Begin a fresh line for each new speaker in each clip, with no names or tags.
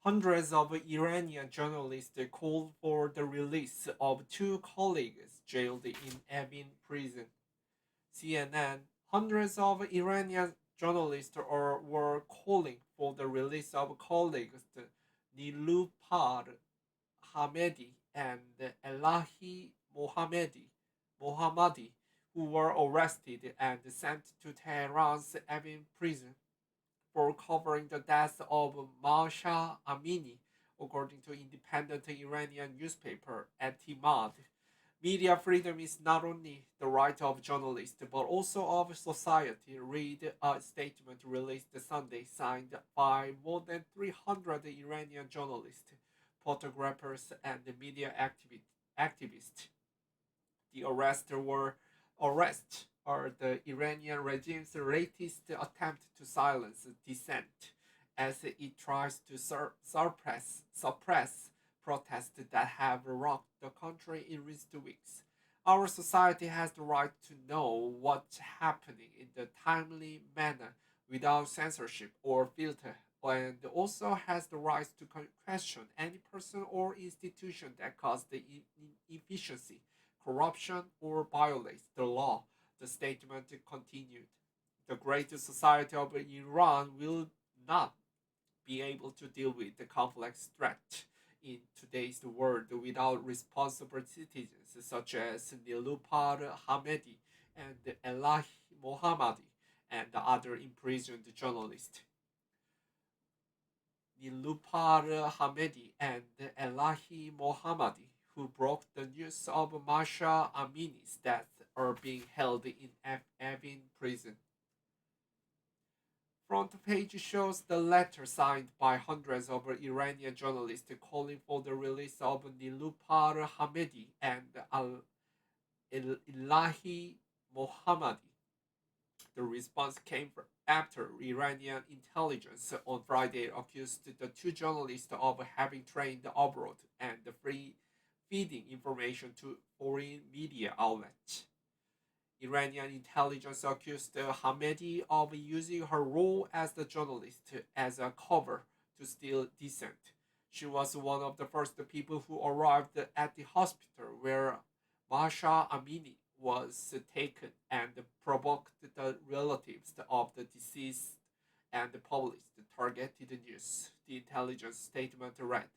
Hundreds of Iranian journalists called for the release of two colleagues jailed in Evin prison. CNN, hundreds of Iranian journalists were calling for the release of colleagues Nilupar Hamedi and Elahi Mohammadi, who were arrested and sent to Tehran's Evin prison for covering the death of Masha Amini, according to independent Iranian newspaper Etimad. Media freedom is not only the right of journalists but also of society. Read a statement released Sunday signed by more than 300 Iranian journalists, photographers, and media activists. The arrests are the Iranian regime's latest attempt to silence dissent as it tries to suppress protests that have rocked the country in recent weeks. Our society has the right to know what's happening in a timely manner without censorship or filter, and also has the right to question any person or institution that causes the inefficiency, corruption, or violates the law. The statement continued. The great society of Iran will not be able to deal with the complex threat in today's world without responsible citizens such as Nilupar Hamedi and Elahi Mohammadi and the other imprisoned journalists. Nilupar Hamedi and Elahi Mohammadi, who broke the news of Masha Amini's death, are being held in Evin prison. Front page shows the letter signed by hundreds of Iranian journalists calling for the release of Nilupar Hamedi and Ilahi Mohammadi. The response came after Iranian intelligence on Friday accused the two journalists of having trained abroad and feeding information to foreign media outlets. Iranian intelligence accused Hamedi of using her role as the journalist as a cover to steal dissent. She was one of the first people who arrived at the hospital where Masha Amini was taken and provoked the relatives of the deceased and published targeted news, the intelligence statement read.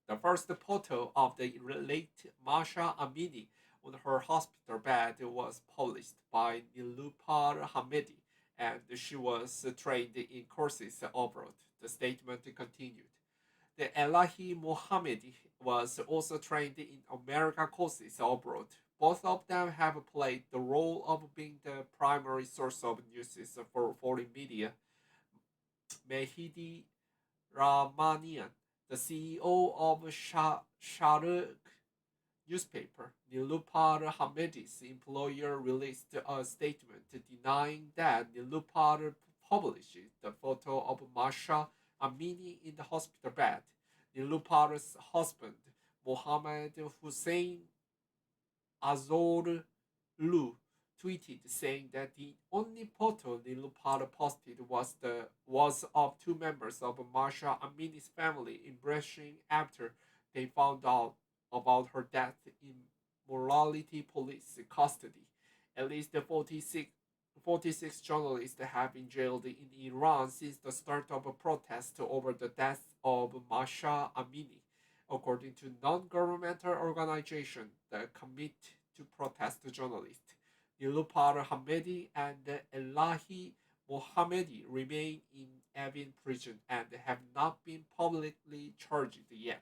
The first photo of the late Masha Amini on her hospital bed was published by Nilupar Hamedi, and she was trained in courses abroad. The statement continued. The Elahi Mohammedi was also trained in American courses abroad. Both of them have played the role of being the primary source of news for foreign media. Mehdi Rahmanian, the CEO of Sharq newspaper, Nilupar Hamedi's employer, released a statement denying that Nilupar published the photo of Masha Amini in the hospital bed. Nilupar's husband, Mohammed Hussein Azorlu, tweeted saying that the only photo Nilupar posted was of two members of Masha Amini's family embracing after they found out about her death in morality police custody. At least 46 journalists have been jailed in Iran since the start of a protest over the death of Masha Amini, according to non-governmental organization that commit to protest journalists. Nilupar Hamedi and Elahi Mohammadi remain in Evin prison and have not been publicly charged yet.